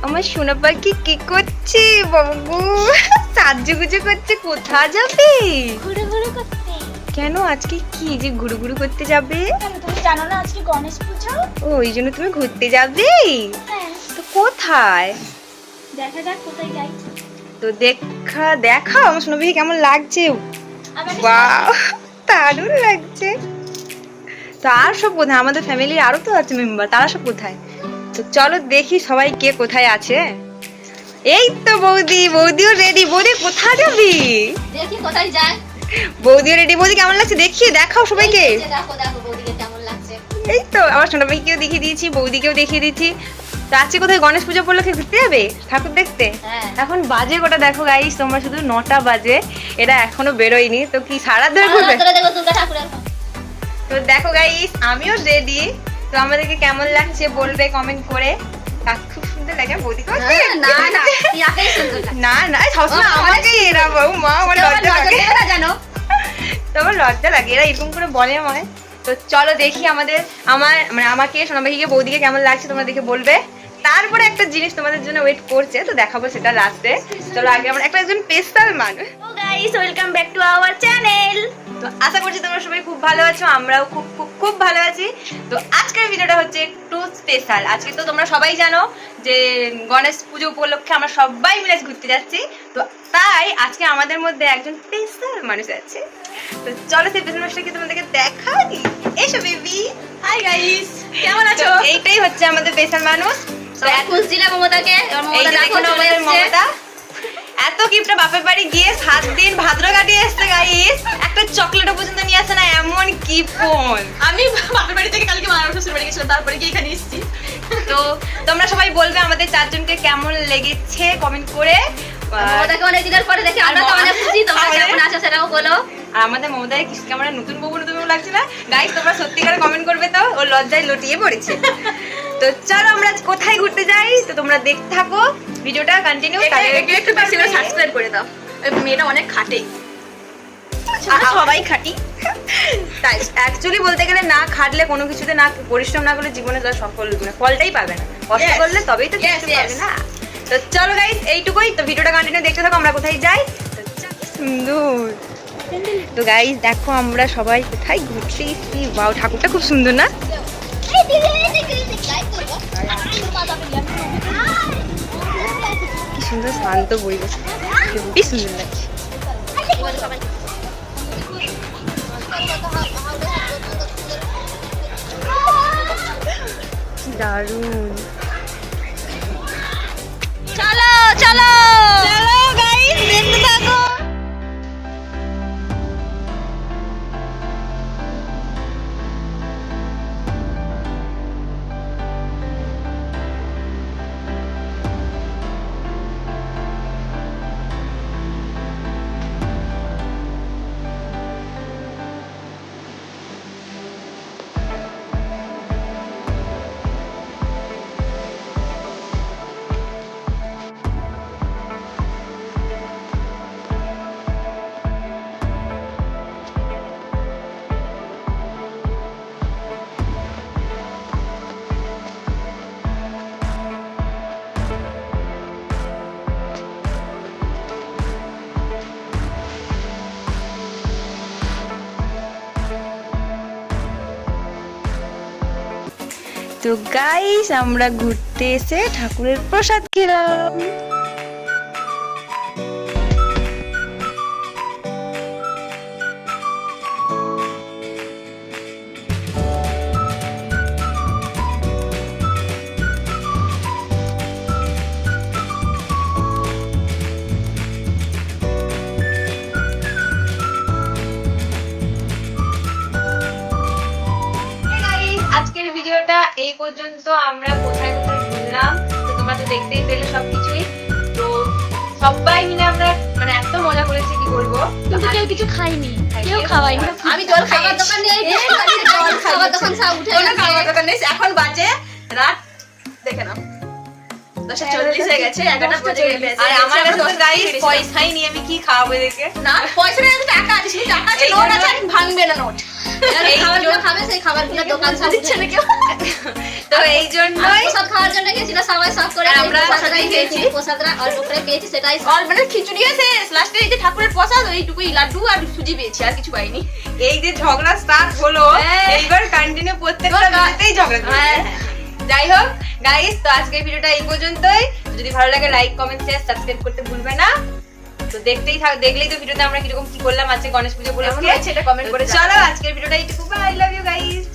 আমার সোনা পাখি কি করছে বাবু? সাজুগুজু করছে, কোথায় যাবে? ঘুরে ঘুরে করতে। কেন আজকে কি যে ঘুরু ঘুরু করতে যাবে? কেন তুমি জানো না আজকে গণেশ পুজো? ও এই জন্য তুমি ঘুরতে যাবে? হ্যাঁ, তো কোথায়? দেখা যাক কোথায় যাই। তো দেখাও আমার সোনা পাখি কেমন লাগছে। আমাকে বাহ, দারুণ লাগছে। তো আর সব কোথায়? আমাদের ফ্যামিলির আরো তো আছে মেম্বার, তারা সব কোথায়? তো চলো দেখি সবাই কে কোথায় আছে। এই তো বৌদি, বৌদিও রেডি। বৌদি কোথায় যাবি? দেখি কোথায় যাই। বৌদিও রেডি। বৌদি কেমন লাগছে দেখিয়ে দেখাও সবাইকে। এই যে দেখো দেখো বৌদিকে কেমন লাগছে। এই তো আমার সোনা ভাইকেও দেখিয়ে দিয়েছি, বৌদিকেও দেখিয়ে দিয়েছি। তো আজকে কোথায় গণেশ পুজো উপলক্ষে ঘুরতে যাবে ঠাকুর দেখতে? হ্যাঁ। এখন বাজে কটা দেখো গাইস তোমরা, শুধু 9টা বাজে, এটা এখনো বেরোয়নি। তো কি সারা ধরে ঘুরবে? ধরে দেখো দুর্গা ঠাকুরের। তো দেখো গাইস আমিও রেডি। তো আমাদেরকে কেমন লাগছে বলবে কমেন্ট করে। খুব সুন্দর লাগে বৌদি না না ইয়াকেই সুন্দর লাগে। না না সবসময় আমাকে এরা বউ মা আমার লজ্জা লাগে। না জানো তোমার লজ্জা লাগে, এরা এরকম করে বলে আমায়। তো চলো দেখি আমাকে সোনাবাহিকে বৌদিকে কেমন লাগছে তোমরা দেখে বলবে। তারপরে একটা জিনিস তোমাদের জন্য ওয়েট করছে, তো দেখাবো সেটা লাস্টে। চলো আগে আমরা একজন স্পেশাল মানুষ। তো guys welcome back to our channel. তো আশা করছি তোমরা সবাই খুব ভালো আছো, আমরাও খুব খুব খুব ভালো আছি। তো আজকের ভিডিওটা হচ্ছে একটু স্পেশাল। আজকে তো তোমরা সবাই জানো যে গণেশ পুজো উপলক্ষে আমরা সবাই মিলে ঘুরতে যাচ্ছি। তো তাই আজকে আমাদের মধ্যে একজন স্পেশাল মানুষ আছে। তো চলো সেই স্পেশাল মানুষটাকে তোমাদেরকে দেখাই। এসো বেবি। হাই গাইস কেমন আছো? এইটাই হচ্ছে আমাদের স্পেশাল মানুষ। তো খুশ দিলাম মমতাকে। এই যে দেখুন আমাদের মমতা এত গিফট বাপের বাড়ি গিয়ে 7 দিন ভাদ্র কাটিয়ে এসছে গাইস, একটা চকলেটও পর্যন্ত নিয়ে আসে না, এমন কি ফোন। আমি বাপের বাড়ি থেকে কালকে মামার শ্বশুর বাড়ি গেছিলাম, তারপরে গিয়ে এখানে এসেছি। তো তোমরা সবাই বলবে আমাদের চারজনকে কেমন লেগেছে কমেন্ট করে। মমতাকে অনেক দিনের পরে দেখি আমরা তো অনেক খুশি। তোমরা কেমন আছো সেটাও বলো। আর আমাদের মমতাকে কিছু কেমন নতুন বউ লাগছে না গাইস, তোমরা সত্যিকারে কমেন্ট করবে। তো ও লজ্জায় লটিয়ে পড়েছে। তো চলো আমরা আজ কোথায় ঘুরতে যাই, তো তোমরা দেখতে থাকো ভিডিওটা কন্টিনিউ। একটু বেশি করে সাবস্ক্রাইব করে দাও। ওই মেয়েটা অনেক খাটে। সবাই খাটি। তাই অ্যাকচুয়ালি বলতে গেলে না খাটলে কোনো কিছুতে না পরিশ্রম না করলে জীবনে তার সফল মানে ফলটাই পাবে না। কষ্ট Yes. করলে তবেই তো Yes, কিছু yes. পাবে না। তো চলো গাইস এইটুকুই। তো ভিডিওটা কন্টিনিউ দেখতে থাকো আমরা কোথায় যাই। তো সুন্দর। তো গাইস দেখো আমরা সবাই কোথায় ঘুরছি। ওয়াও ঠাকুরটা খুব সুন্দর না? কি সুন্দর শান্ত পরিবেশ, খুবই সুন্দর লাগছে। দারুণ। চলো চলো চলো গাইস দেখতে থাকো। তো গাইস আমরা ঘুরতে এসে ঠাকুরের প্রসাদ খেলাম। আজকের ভিডিওটা এই পর্যন্ত। আমরা কোথায় কোথায় ঘুরলাম তো তোমরা তো দেখতেই পেলে সবকিছুই। তো সবাই মিলে আমরা মানে এত মজা করেছি কি বলবো। কিন্তু কেউ কিছু খাইনি, কেউ খাওয়াইনি। আমি জল খাবার খাইছি। দোকান নেই, খাবার দোকান সব উঠে কোনো গেছে। খাবার দোকান নেই। এখন বাজে রাত দেখে নাও 10:40 হয়ে গেছে, 11টা বাজে গেছে। আর আমার কাছে তো গাইস পয়সাই নেই, আমি কি খাওয়াবো এদেরকে? না পয়সা নেই, টাকা আছে। শুধু টাকা আছে, নোট আছে, আর ভাঙবে না নোট। যারা খাবারগুলো খাবে সেই খাবারগুলোর দোকান সব দিচ্ছে না কেউ। তো এই জন্যই সব খাওয়ার জন্য গেছিল বাকিরা সবাই সব করে আর আমরা প্রসাদটাই প্রসাদই খেয়েছি খেয়েছি। প্রসাদরা অল্প করে পেয়েছি সেটাই আর মানে খিচুড়িও শেষ, লাস্টে এই যে ঠাকুরের প্রসাদ ওইটুকুই লাড্ডু আর সুজি পেয়েছি, আর কিছু পাইনি। এই যে ঝগড়া স্টার্ট হলো, হ্যাঁ। এইবার কন্টিনিউ প্রত্যেকটা ভিডিওতেই ঝগড়া চলবে। হ্যাঁ। যাই হোক গাইস, তো আজকের ভিডিওটা এই পর্যন্তই। যদি ভালো লাগে লাইক কমেন্ট শেয়ার সাবস্ক্রাইব করতে ভুলবে না। তো দেখলেই তো ভিডিওতে আমরা কিরকম কি করলাম আজকে গণেশ পুজো কেমন উপলক্ষে। হয়েছে এটা কমেন্ট করে চলো আজকের ভিডিওটা এইটুকু, বাই, লাভ ইউ গাইস।